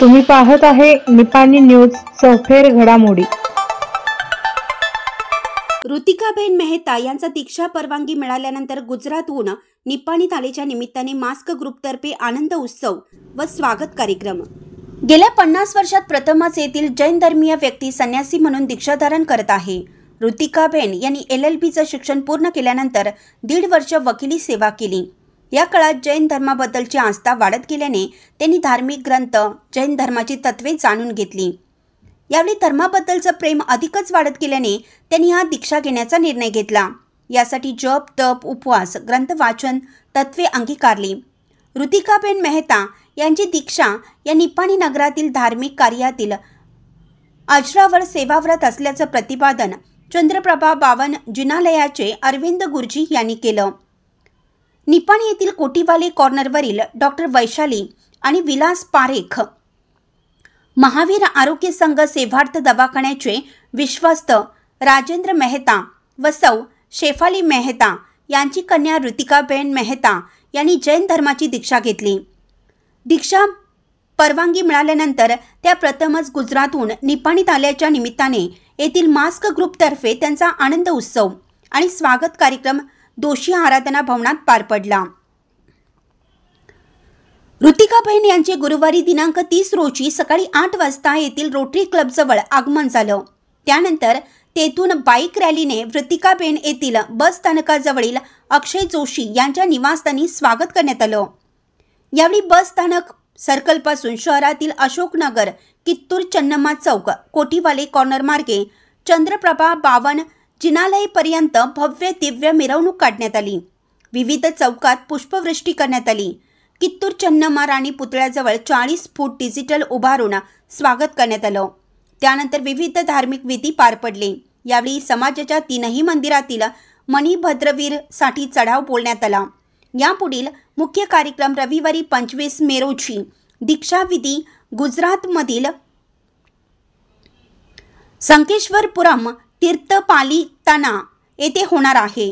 तुम्ही पाहत आहे निपाणी न्यूज चौफेर घडामोडी। ऋतिकाबेन मेहता यांचा दीक्षा परवानगी मिळाल्यानंतर गुजरातहून निपाणीत आल्याच्या निमित्ताने मास्क ग्रुपतर्फे आनंद उत्सव व स्वागत कार्यक्रम। गेल्या 50 वर्षात प्रथमच येथील जैन धर्मीय व्यक्ती संन्यासी म्हणून दीक्षाधारण करत आहे। ऋतिकाबेन यांनी LLBचं शिक्षण पूर्ण केल्यानंतर 1.5 वर्ष वकिली सेवा केली। या काळात जैन धर्माबद्दलची आस्था वाढत गेल्याने त्यांनी धार्मिक ग्रंथ, जैन धर्माची तत्त्वे जाणून घेतली। यावेळी धर्माबद्दलचं प्रेम अधिकच वाढत गेल्याने त्यांनी हा दीक्षा घेण्याचा निर्णय घेतला। यासाठी जप, तप, उपवास, ग्रंथ वाचन, तत्त्वे अंगीकारली। ऋतिकाबेन मेहता यांची दीक्षा या निपाणी नगरातील धार्मिक कार्यातील अजरावर सेवाव्रत असल्याचं प्रतिपादन चंद्रप्रभा बावन जिनालयाचे अरविंद गुरुजी यांनी केलं। निपाणी येथील कोटीवाले कॉर्नरवरील डॉक्टर वैशाली आणि विलास पारेख महावीर आरोग्य संघ सेवार्थ दवाखान्याचे विश्वस्त राजेंद्र मेहता व सौ शेफाली मेहता यांची कन्या ऋतिकाबेन मेहता यांनी जैन धर्माची दीक्षा घेतली। दीक्षा परवानगी मिळाल्यानंतर त्या प्रथमच गुजरातहून निपाणीत आल्याच्या निमित्ताने येथील मास्क ग्रुपतर्फे त्यांचा आनंद उत्सव आणि स्वागत कार्यक्रम दोषी आराधना भवनात पार पडला। ऋतिकाबेन यांचे गुरुवारी दिनांक 30 रोजी सकाळी 8 वाजता येथील रोटरी क्लबजवळ आगमन झालं। त्यानंतर तेथून बाईक रॅलीने ऋतिकाबेन येथील बस स्थानकाजवळील अक्षय जोशी यांच्या निवासस्थानी स्वागत करण्यात आलं। यावेळी बस स्थानक सर्कलपासून शहरातील अशोकनगर, कित्तूर चन्नम्मा चौक, कोटीवाले कॉर्नर मार्गे चंद्रप्रभा बावन जिनालयपर्यंत भव्य दिव्य मिरवणूक काढण्यात आली। विविध चौकात पुष्पवृष्टी करण्यात आली। कित्तूर चन्नम्मा राणी पुतळ्याजवळ 40 फूट डिजिटल उभारून स्वागत करण्यात आलं। त्यानंतर विविध धार्मिक विधी पार पडले। यावेळी समाजाच्या 3ही मंदिरातील मणिभद्रवीर साठी चढाव बोलण्यात आला। यापुढील मुख्य कार्यक्रम रविवारी 25 मे रोजी दीक्षाविधी गुजरातमधील संकेश्वरपुरम तीर्थपालिताना येथे होणार आहे।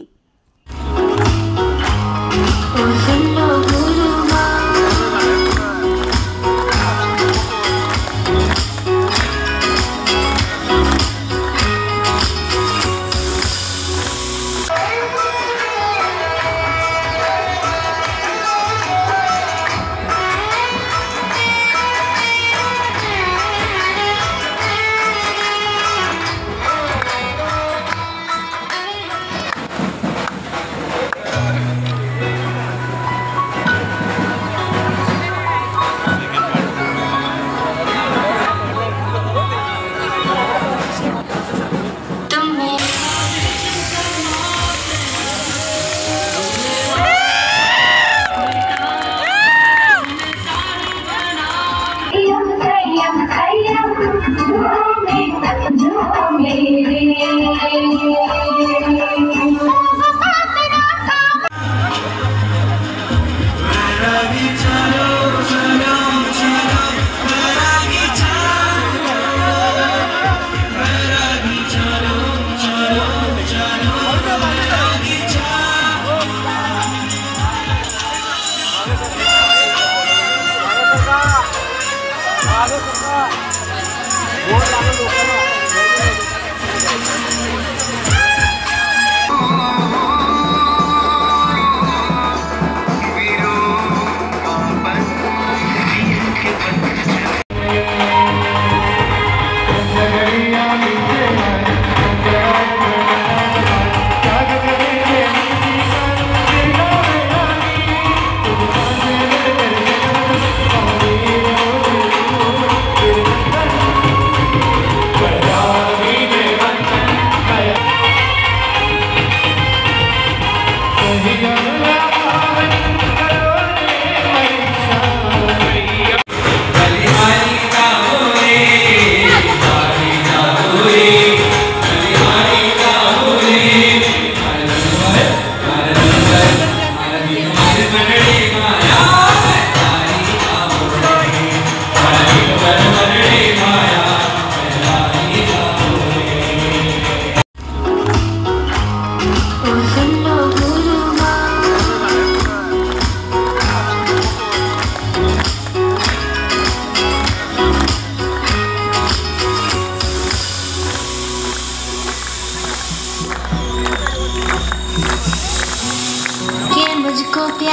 आगे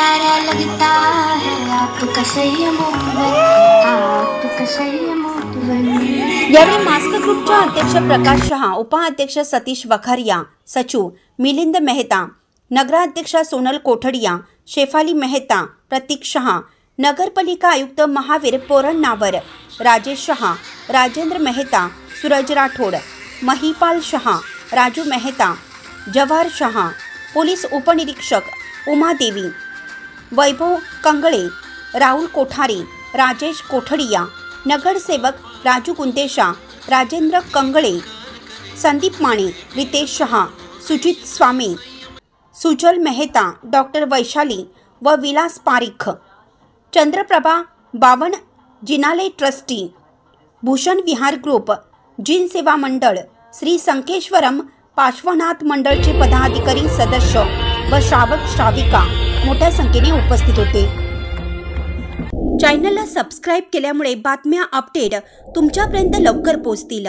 प्यारा लगता है आपका संयम आपका संयम। यावेळी मास्क ग्रुपच्या अध्यक्ष प्रकाश शहा, उपाध्यक्ष सतीश वखारिया, सचिव मिलिंद मेहता, नगराध्यक्ष सोनल कोठडिया, शेफाली मेहता, प्रतीक शहा, नगरपालिका आयुक्त महावीर पोरण्णावर, राजेश शहा, राजेंद्र मेहता, सूरज राठोड, महिपाल शहा, राजू मेहता, जवाहर शहा, पोलीस उपनिरीक्षक उमादेवी, वैभव कंगळे, राहुल कोठारी, राजेश कोठडिया, नगरसेवक राजू कुंतेशा, राजेंद्र कंगळे, संदीप माने, रितेश शहा, सुजित स्वामी, सुजल मेहता, डॉक्टर वैशाली व विलास पारिख, चंद्रप्रभा बावन, जिनालय ट्रस्टी, भूषण विहार ग्रुप, जिन सेवा मंडळ, श्री संकेश्वरम पार्श्वनाथ मंडळचे पदाधिकारी, सदस्य व श्रावक श्राविका मोठ्या संख्येने उपस्थित होते। चॅनलला सबस्क्राईब केल्यामुळे बातम्या अपडेट तुमच्यापर्यंत लवकर पोहोचतील।